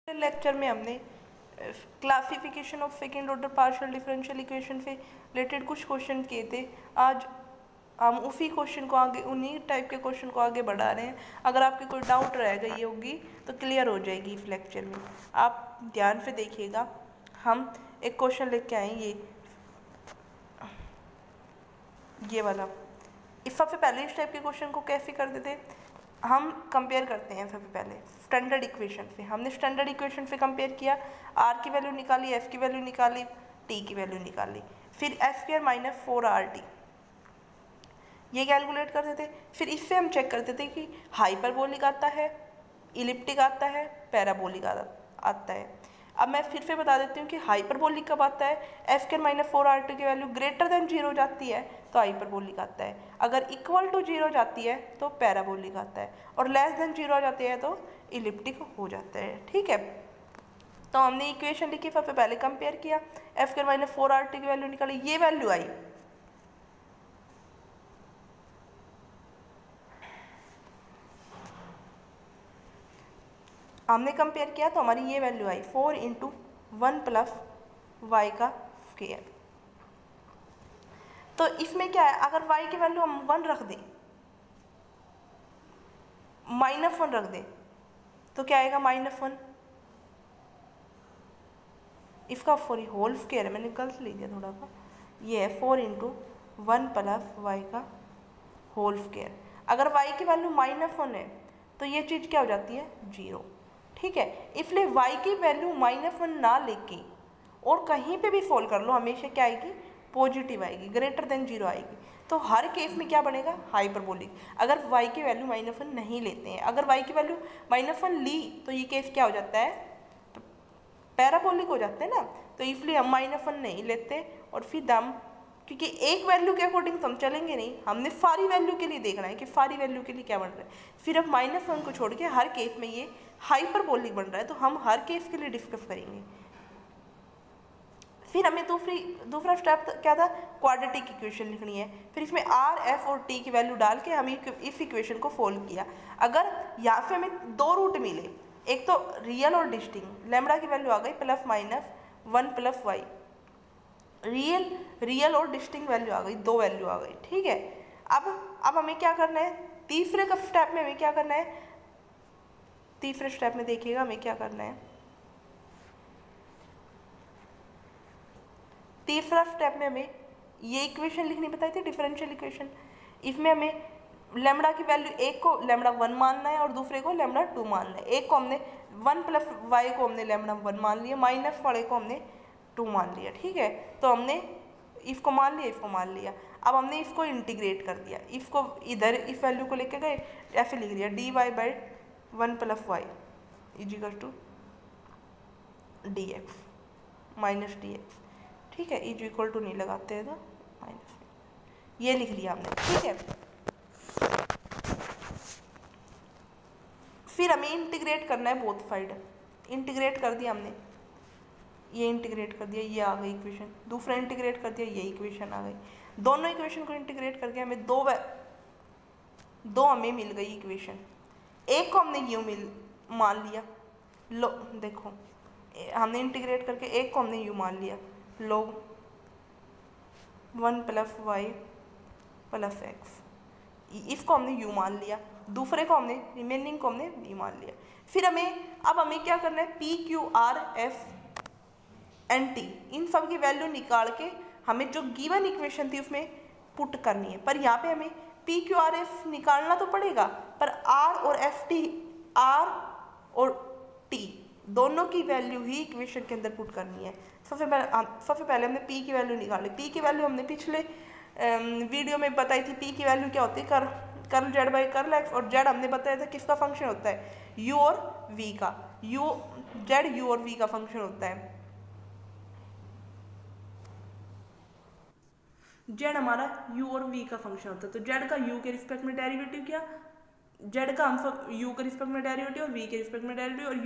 Lecture में हमने classification of second order partial differential equation से रिलेटेड कुछ क्वेश्चन किए थे। आज हम उसी क्वेश्चन को आगे, उन्हीं टाइप के क्वेश्चन को आगे बढ़ा रहे हैं। अगर आपके कोई डाउट रह गई होगी तो क्लियर हो जाएगी इस लेक्चर में। आप ध्यान से देखिएगा। हम एक क्वेश्चन लेके आएंगे, ये वाला। इस सबसे पहले इस टाइप के क्वेश्चन को कैसे करते थे, हम कंपेयर करते हैं। सबसे पहले स्टैंडर्ड इक्वेशन से, हमने स्टैंडर्ड इक्वेशन से कंपेयर किया, आर की वैल्यू निकाली, एफ की वैल्यू निकाली, टी की वैल्यू निकाली, फिर एफ स्क्वायर माइनस 4RT ये कैलकुलेट करते थे। फिर इससे हम चेक करते थे कि हाइपरबोलिक आता है, इलिप्टिक आता है, पैराबोलिक आता है। अब मैं फिर से बता देती हूँ कि हाइपरबोलिक कब आता है, एफ स्क्वायर माइनस 4RT की वैल्यू ग्रेटर देन 0 जाती है तो हाइपरबोलिक आता है, अगर इक्वल टू 0 जाती है तो पैराबोलिक आता है, और लेस देन 0 जाती है तो इलिप्टिक हो जाता है। ठीक है, तो हमने इक्वेशन लिखी, सबसे पहले कंपेयर किया, एफ स्क्वायर माइनस 4RT की वैल्यू निकाली, ये वैल्यू आई। हमने कंपेयर किया तो हमारी ये वैल्यू आई 4 × 1 + y का स्क्वायर। तो इसमें क्या है, अगर y की वैल्यू हम 1 रख दें, -1 रख दें, तो क्या आएगा -1। इसका 4 होल स्क्वायर है, मैंने गलत लिख दिया थोड़ा सा, ये है 4 × 1 + y का होल स्क्वायर। अगर y की वैल्यू -1 है तो ये चीज़ क्या हो जाती है, 0। ठीक है, इसलिए y की वैल्यू -1 ना लेके और कहीं पे भी सोल्व कर लो, हमेशा क्या आएगी, पॉजिटिव आएगी, ग्रेटर देन 0 आएगी। तो हर केस में क्या बनेगा, हाइपरबोलिक। अगर y की वैल्यू -1 नहीं लेते हैं, अगर y की वैल्यू -1 ली तो ये केस क्या हो जाता है, पैराबोलिक हो जाता है ना। तो इसलिए हम -1 नहीं लेते, और फिर हम, क्योंकि एक वैल्यू के अकॉर्डिंग तो हम चलेंगे नहीं, हमने सारी वैल्यू के लिए देखना है कि सारी वैल्यू के लिए क्या बन रहा है। फिर अब -1 को छोड़ के हर केस में ये हाइपरबोलिक बन रहा है, तो हम हर केस के लिए डिस्कस करेंगे। फिर हमें दूसरा स्टेप क्या था, क्वाड्रेटिक इक्वेशन लिखनी है। फिर इसमें r, f और t की वैल्यू डाल के हम इस इक्वेशन को सोल्व किया। अगर यहाँ से हमें दो रूट मिले, एक तो रियल और डिस्टिंक्ट, लैम्बडा की वैल्यू आ गई +-1 + y, रियल और डिस्टिंक्ट वैल्यू आ गई, दो वैल्यू आ गई। ठीक है, अब हमें क्या करना है, तीसरे का स्टेप में हमें क्या करना है, तीसरे स्टेप में देखिएगा हमें क्या करना है। तीसरा स्टेप में हमें ये इक्वेशन लिखनी बताई थी, डिफरेंशियल इक्वेशन। इसमें हमें लैम्बडा की वैल्यू, एक को λ1 मानना है और दूसरे को λ2 मानना है। एक को हमने 1 + y को हमने λ1 मान लिया, माइनस वाले को हमने 2 मान लिया। ठीक है, तो हमने इसको मान लिया, इसको मान लिया। अब हमने इसको इंटीग्रेट कर दिया, इसको इधर इस वैल्यू को लेके गए, ऐसे लिख दिया dy/1 + y = dx -dx। ठीक है, = नहीं लगाते हैं तो माइनस, ये लिख लिया हमने। ठीक है, फिर हमें इंटीग्रेट करना है बोथ साइड। इंटीग्रेट कर दिया हमने, ये इंटीग्रेट कर दिया, ये आ गई इक्वेशन। दूसरा इंटीग्रेट कर दिया, ये इक्वेशन आ गई। दोनों इक्वेशन को इंटीग्रेट करके हमें दो हमें मिल गई इक्वेशन। एक को हमने यूँ मान लिया, लो देखो, हमने इंटीग्रेट करके एक को हमने यूँ मान लिया, log 1 + y + x, इसको हमने u मान लिया, दूसरे को हमने, रिमेनिंग को हमने v मान लिया। फिर अब हमें क्या करना है, p, q, r, s and t, इन सब की वैल्यू निकाल के हमें जो गिवन इक्वेशन थी उसमें पुट करनी है। पर यहाँ पे हमें p, q, r, s निकालना तो पड़ेगा, पर r और t दोनों की वैल्यू ही इक्वेशन के अंदर पुट करनी है। सबसे पहले हमने p की वैल्यू निकाली। p की वैल्यू हमने पिछले वीडियो में बताई थी, p की वैल्यू क्या होती है, कर्ल z/कर्ल x, और z हमने बताया था किसका फंक्शन होता है, u और v का, z u और v का फंक्शन होता है। z हमारा u और v का फंक्शन होता है, तो z का u के रिस्पेक्ट में डेरिवेटिव किया, z का हम सब u के रिस्पेक्ट में डेरिवेटिव और v के रिस्पेक्ट में डेरिवेटिव, और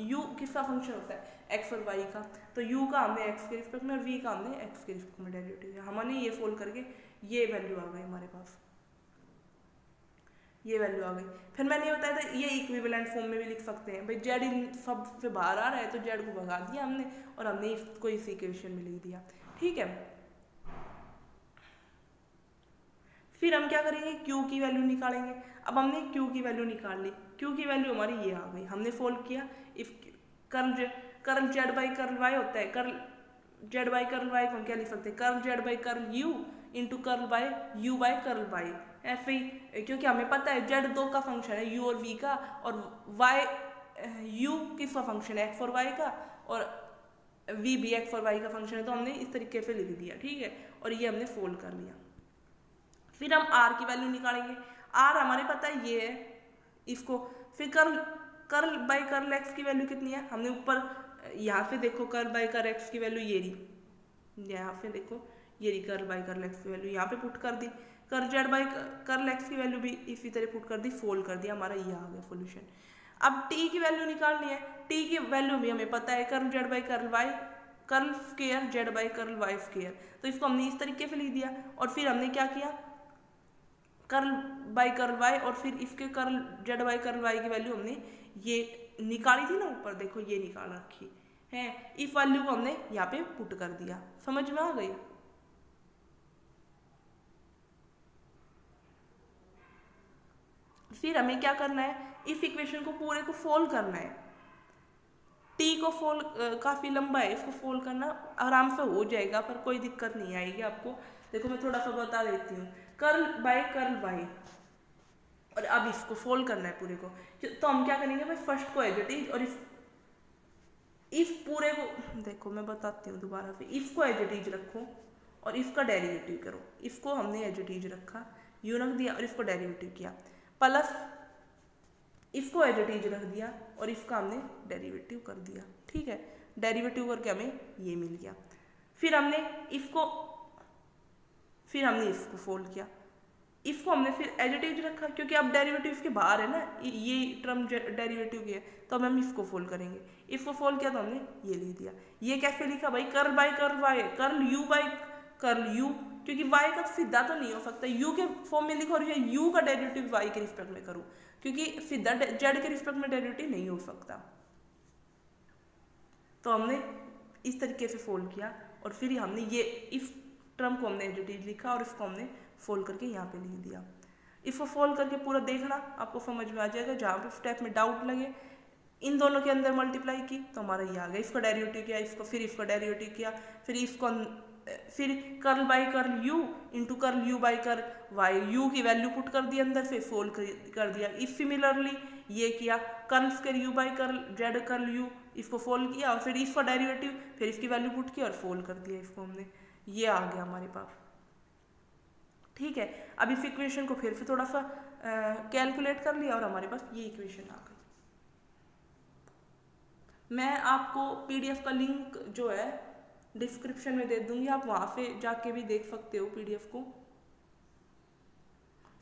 u किसका फंक्शन होता है, x और y का, तो u का हमने x के रिस्पेक्ट में और v का हमने x के रिस्पेक्ट में डेरिवेटिव किया। हमने ये सोल्व करके ये वैल्यू आ गई हमारे पास, ये वैल्यू आ गई। फिर मैंने बताया था ये इक्विवेलेंट फॉर्म में भी लिख सकते हैं भाई, जेड इन सब से बाहर आ रहा है तो जेड को भगा दिया हमने और हमने इसको इस इक्वेशन में लिख दिया, ठीक है। फिर हम क्या करेंगे, क्यू की वैल्यू निकालेंगे। अब हमने क्यू की वैल्यू निकाल ली, क्यू की वैल्यू हमारी ये आ गई। हमने सोल्व किया, if curl z by curl y होता है, curl z by curl y को हम क्या लिख सकते हैं, curl z by curl u into curl by u by curl y, ऐसे ही, क्योंकि हमें पता है जेड दो का फंक्शन है यू और वी का, और वाई यू किसका फंक्शन है एक्स और वाई का, और वी भी एक्स और वाई का फंक्शन है, तो हमने इस तरीके से लिख दिया, ठीक है। और ये हमने सोल्व कर लिया। फिर हम आर की वैल्यू निकालेंगे। आर हमारे पता है ये है, इसको फिर कर्ल बाई कर्ल एक्स की वैल्यू कितनी है, हमने ऊपर यहाँ पे देखो कर्ल बाई कर्ल एक्स की वैल्यू ये रही, यहाँ पे देखो ये रही कर्ल बाई कर्ल एक्स की वैल्यू, यहाँ पे पुट कर दी। Curl z by curl x की वैल्यू भी इसी तरह पुट कर दी, फोल्ड कर दिया, हमारा ये आ गया सोल्यूशन। अब टी की वैल्यू निकालनी है। टी की वैल्यू भी हमें पता है curl z by curl y curl square z by curl y square, तो इसको हमने इस तरीके से लिख दिया। और फिर हमने क्या किया, कर्ल बाई कर्ल वाई और फिर इसके curl z by curl y की वैल्यू हमने ये निकाली थी ना ऊपर, देखो ये निकाल रखी है, इस वैल्यू को हमने यहाँ पे पुट कर दिया। समझ में आ गई। फिर हमें क्या करना है, इस इक्वेशन को पूरे को फोल्ड करना है। टी को फोल्ड काफी लंबा है, इसको फोल्ड करना आराम से हो जाएगा, पर कोई दिक्कत नहीं आएगी आपको। देखो मैं थोड़ा सा बता देती हूँ, कर्ल बाय कर्ल वाई, और अब इसको फोल्ड करना है पूरे को। तो हम क्या करेंगे भाई, फर्स्ट को एज इट इज, और इस पूरे को देखो मैं बताती हूँ दोबारा से, इसको एज इट इज रखो और इसका डेरिवेटिव करो। इसको हमने एज इट इज रखा, यू रख दिया और इसको डेरिवेटिव किया, प्लस इसको एज इट इज रख दिया और इसका हमने डेरिवेटिव कर दिया, ठीक है। डेरिवेटिव करके हमें ये मिल गया। फिर हमने इसको फोल्ड किया, इसको हमने फिर एज इट इज रखा, क्योंकि अब डेरिवेटिव इसके बाहर है ना, ये टर्म डेरिवेटिव की है, तो हम इसको फोल्ड करेंगे। इसको फोल्ड किया तो हमने ये लिख दिया। ये कैसे लिखा भाई, curl by curl y curl u by curl u, क्योंकि वाई का सीधा तो नहीं हो सकता, यू के फॉर्म में लिखो और ये यू का डेरिवेटिव वाई के रिस्पेक्ट में करूँ, क्योंकि सीधा जेड के रिस्पेक्ट में डेरिवेटिव नहीं हो सकता। तो हमने इस तरीके से फोल्ड किया और फिर हमने ये इस टर्म को हमने एज इट इज लिखा और इसको हमने फोल्ड करके यहाँ पे लिख दिया। इसको फोल्ड करके पूरा देखना, आपको समझ में आ जाएगा। जहाँ पे स्टेप में डाउट लगे, इन दोनों के अंदर मल्टीप्लाई की तो हमारा ये आ गया। इसको डेरिवेटिव किया, इसको फिर इसको डेरिवेटिव किया, फिर इसको फिर curl by curl u into curl u by curl y, u की वैल्यू पुट कर दी अंदर, फिर फोल्ड कर दिया। इस सिमिलरली ये किया, curl square you by curl Z curl you, इसको फोल्ड किया और फिर इसका डेरिवेटिव, फिर इसकी वैल्यू पुट की और फोल्ड कर दिया इसको हमने, ये आ गया हमारे पास, ठीक है। अब इस इक्वेशन को फिर से थोड़ा सा कैलकुलेट कर लिया और हमारे पास ये इक्वेशन आ गई। मैं आपको पीडीएफ का लिंक जो है डिस्क्रिप्शन में दे दूंगी, आप वहां से जाके भी देख सकते हो पीडीएफ को।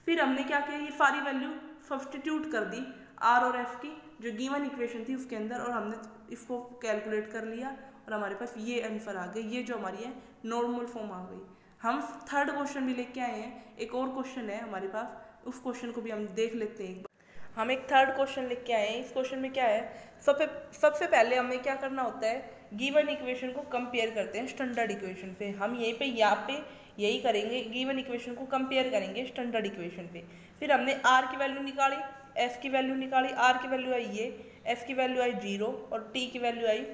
फिर हमने क्या किया, ये सारी वैल्यू सब्स्टिट्यूट कर दी आर और एफ की जो गिवन इक्वेशन थी उसके अंदर, और हमने इसको कैलकुलेट कर लिया और हमारे पास ये आंसर आ गया। ये जो हमारी है नॉर्मल फॉर्म आ गई। हम थर्ड क्वेश्चन भी लेके आए हैं, एक और क्वेश्चन है हमारे पास, उस क्वेश्चन को भी हम देख लेते हैं एक बार। हम एक थर्ड क्वेश्चन लेके आए हैं। इस क्वेश्चन में क्या है, सबसे पहले हमें क्या करना होता है, गिवन इक्वेशन को कंपेयर करते हैं स्टैंडर्ड इक्वेशन पे। हम यहाँ पे यही करेंगे, गिवन इक्वेशन को कंपेयर करेंगे स्टैंडर्ड इक्वेशन पे। फिर हमने आर की वैल्यू निकाली, एफ की वैल्यू निकाली, आर की वैल्यू आई ये, एफ की वैल्यू आई 0 और टी की वैल्यू आई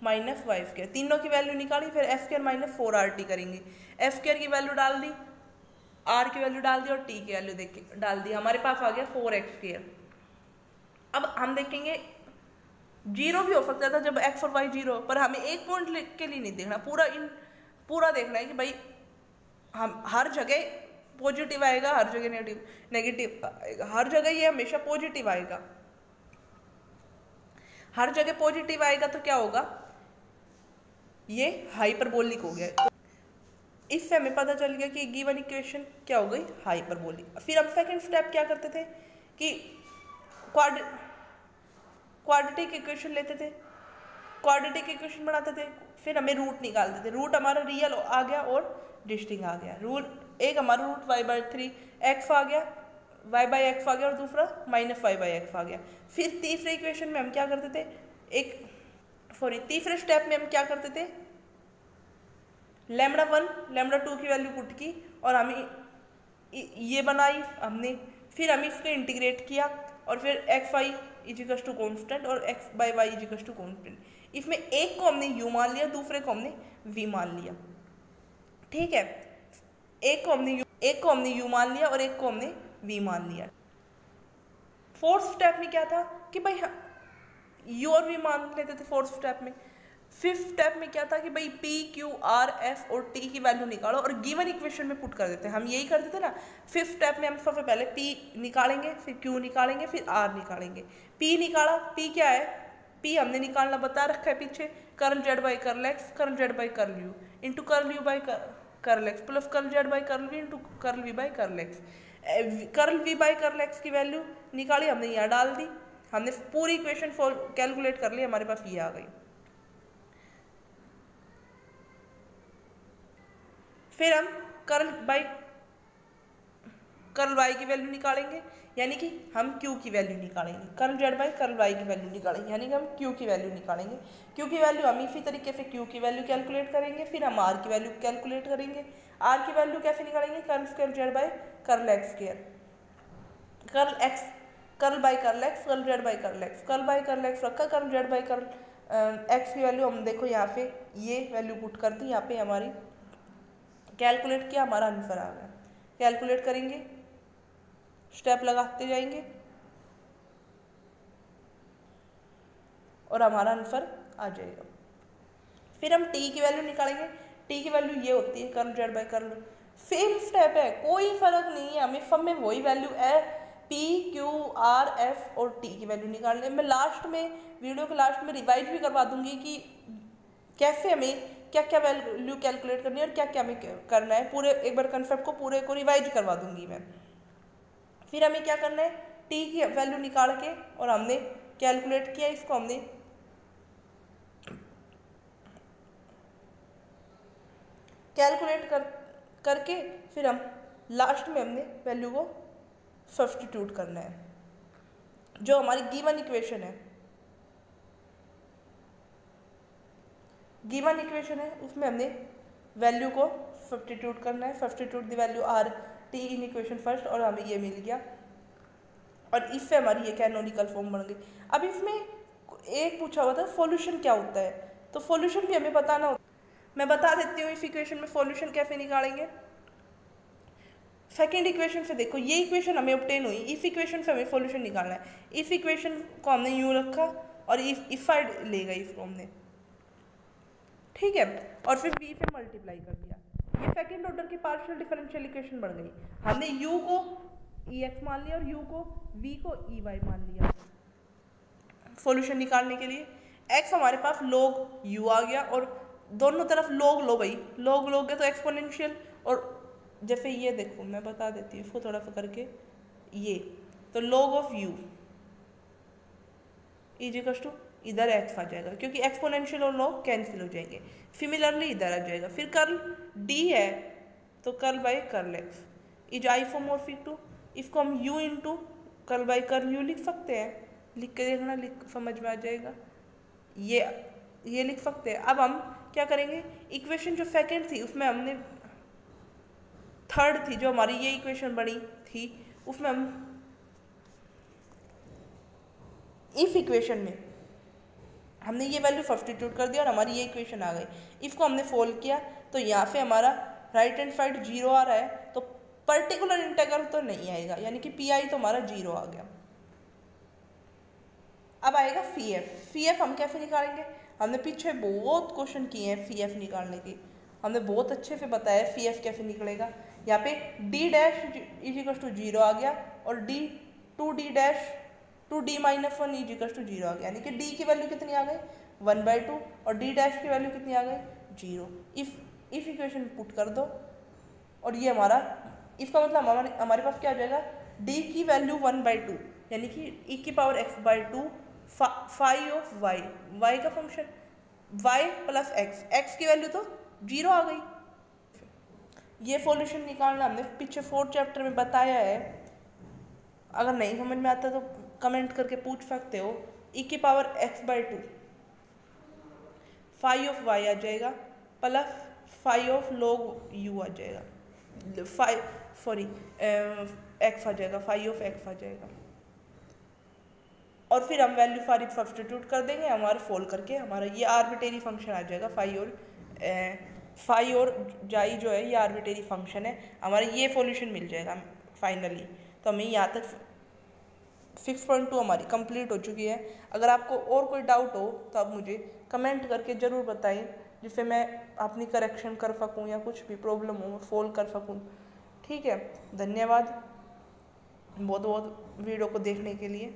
-5 तीनों की वैल्यू निकाली। फिर एफ स्क्वायर माइनस 4RT करेंगे, एफ स्क्वायर की वैल्यू डाल दी, आर की वैल्यू डाल दी और टी की वैल्यू डाल दी, हमारे पास आ गया 4x²। अब हम देखेंगे 0 भी हो सकता था जब x और y 0, पर हमें एक पॉइंट के लिए नहीं देखना, पूरा देखना है कि भाई हम हर जगह पॉजिटिव आएगा, हर जगह नेगेटिव आएगा, हर जगह ये हमेशा पॉजिटिव आएगा। हर जगह पॉजिटिव आएगा तो क्या होगा, ये हाइपरबोलिक हो गया। इससे हमें पता चल गया कि गिवन इक्वेशन क्या हो गई, हाइपरबोलिक। फिर हम सेकंड स्टेप क्या करते थे कि क्वाड्रेटिक इक्वेशन लेते थे, क्वाड्रेटिक इक्वेशन बनाते थे, फिर हमें रूट निकालते थे। रूट हमारा रियल आ गया और डिस्टिंक्ट आ गया। रूट एक हमारा रूट y/3 x आ गया, वाई बाई एक्स आ गया और दूसरा माइनस वाई बाई एक्स आ गया। फिर तीसरे इक्वेशन में हम क्या करते थे, तीसरे स्टेप में हम क्या करते थे, लैम्डा 1 लैम्डा 2 की वैल्यू पुट की और हमें ये बनाई हमने, फिर हमें इसको इंटीग्रेट किया और फिर x y is equals to constant और x by y is equals to constant. इसमें एक को हमने यू मान लिया, दूसरे को हमने वी मान लिया। ठीक है, एक को हमने यू मान लिया और एक को हमने वी मान लिया। फोर्थ स्टेप में क्या था कि भाई यू और वी मान लेते थे फोर्थ स्टेप में। फिफ्थ स्टेप में क्या था कि भाई पी क्यू आर एफ और टी की वैल्यू निकालो और गिवन इक्वेशन में पुट कर देते हैं। हम यही करते थे ना। फिफ्थ स्टेप में हम सबसे पहले पी निकालेंगे, फिर क्यू निकालेंगे, फिर आर निकालेंगे। पी निकाला, पी क्या है, पी हमने निकालना बता रखा है पीछे, curl z by curl x, curl z by curl u into curl u by curl x plus curl z by curl v into curl v by curl x. Curl v by curl x की value निकाली हमने, यहाँ डाल दी, हमने पूरी equation calculate कर ली, हमारे पास ये आ गई। फिर हम कर्ल वाई की वैल्यू निकालेंगे, यानी कि हम क्यू की वैल्यू निकालेंगे। Curl z by curl y की वैल्यू निकालेंगे, यानी कि हम क्यू की वैल्यू निकालेंगे। क्यू की वैल्यू हम इसी तरीके से क्यू की वैल्यू कैलकुलेट करेंगे। फिर हम आर की वैल्यू कैलकुलेट करेंगे। आर की वैल्यू कैसे निकालेंगे, curl square z by curl x square, curl by curl x, curl z by curl x, curl by curl x रखा, curl z by curl x की वैल्यू हम देखो यहाँ पे ये वैल्यू पुट कर दी, यहाँ पे हमारी कैलकुलेट किया, हमारा आंसर आ गया। कैलकुलेट करेंगे, स्टेप लगाते जाएंगे और हमारा आंसर आ जाएगा। फिर हम टी की वैल्यू निकालेंगे। टी की वैल्यू ये होती है curl z by curl, same step है, कोई फर्क नहीं है, हमें सब में वही वैल्यू है। पी क्यू आर एफ और टी की वैल्यू निकालने मैं लास्ट में वीडियो के लास्ट में रिवाइज भी करवा दूंगी कि कैसे हमें क्या क्या वैल्यू कैलकुलेट करनी है और क्या क्या हमें करना है। पूरे एक बार कंसेप्ट को पूरे को रिवाइज करवा दूंगी मैं। फिर हमें क्या करना है, टी की वैल्यू निकाल के और हमने कैलकुलेट किया, इसको हमने कैलकुलेट करके फिर हम लास्ट में हमने वैल्यू को सब्स्टिट्यूट करना है, जो हमारी गिवन इक्वेशन है। गिवन इक्वेशन है उसमें हमने वैल्यू को सब्स्टिट्यूट करना है। Substitute the value R T in equation first, और हमें ये मिल गया और इससे हमारी ये कैनोनिकल फॉर्म बन गई। अब इसमें एक पूछा हुआ था सॉल्यूशन क्या होता है, तो सॉल्यूशन भी हमें बताना होता है। मैं बता देती हूँ इस इक्वेशन में सॉल्यूशन कैसे निकालेंगे। सेकेंड इक्वेशन से देखो, ये इक्वेशन हमें ऑब्टेन हुई, इस इक्वेशन से हमें सॉल्यूशन निकालना है। इस इक्वेशन को हमने यूँ रखा और इस साइड ले गए इसको हमने, ठीक है, और फिर b से मल्टीप्लाई कर दिया। ये सेकंड ऑर्डर की पार्शियल डिफरेंशियल इक्वेशन बन गई। हमने u को ex मान लिया और u को v को ey मान लिया सॉल्यूशन निकालने के लिए। x हमारे पास log u आ गया और दोनों तरफ log लो भाई, log लोगे तो एक्सपोनेंशियल, और जैसे ये देखो मैं बता देती हूँ इसको थोड़ा सा करके, ये तो log of u is equals to इधर x आ जाएगा क्योंकि एक्सपोनेंशियल और log कैंसिल हो जाएंगे। सिमिलरली इधर आ जाएगा। फिर कर्ल d है तो curl by curl x is isomorphic to, इसको हम u into curl by curl u लिख सकते हैं। लिख के देखना, समझ में आ जाएगा। ये लिख सकते हैं। अब हम क्या करेंगे, इक्वेशन जो सेकंड थी उसमें हमने थर्ड थी जो हमारी ये इक्वेशन बनी थी, उसमें हम इस इक्वेशन में हमने ये वैल्यू सब्स्टिट्यूट कर दिया और हमारी ये इक्वेशन आ गई। इसको हमने सोल्व किया तो यहाँ से हमारा राइट हैंड साइड 0 आ रहा है, तो पर्टिकुलर इंटीग्रल तो नहीं आएगा, यानी कि पी आई तो हमारा 0 आ गया। अब आएगा सी एफ। सी एफ हम कैसे निकालेंगे, हमने पीछे बहुत क्वेश्चन किए हैं सी एफ निकालने के, हमने बहुत अच्छे से बताया सी एफ कैसे निकलेगा। यहाँ पे डी डैश इजिकल्स टू 0 आ गया और two D minus 1 equals to 0 आ गया, यानी कि डी की वैल्यू कितनी आ गई 1/2 और डी डैश की वैल्यू कितनी आ गई 0। इफ इक्वेशन पुट कर दो और ये हमारा, इसका मतलब हमारे पास क्या आ जाएगा, डी की वैल्यू 1/2 यानी कि e की power x/2 phi of y, y का फंक्शन y प्लस x की वैल्यू तो 0 आ गई। ये सॉल्यूशन निकालना हमने पीछे 4th चैप्टर में बताया है। अगर नहीं समझ में आता तो कमेंट करके पूछ सकते हो। e⁻x/2 फाई ऑफ वाई आ जाएगा plus phi of log u आ जाएगा, एक्स आ जाएगा, फाई ऑफ एक्स आ जाएगा। और फिर हम वैल्यू फारी सब्सटीट्यूट कर देंगे, हमारा फोल करके हमारा ये आर्बिट्रेरी फंक्शन आ जाएगा। फाई और जाई जो है ये आर्बिट्रेरी फंक्शन है, हमारा ये सॉल्यूशन मिल जाएगा फाइनली। तो हमें यहाँ तक 6.2 हमारी कंप्लीट हो चुकी है। अगर आपको और कोई डाउट हो तो आप मुझे कमेंट करके ज़रूर बताएं, जिससे मैं अपनी करेक्शन कर सकूं या कुछ भी प्रॉब्लम हो सोल्व कर सकूं। ठीक है, धन्यवाद बहुत बहुत वीडियो को देखने के लिए।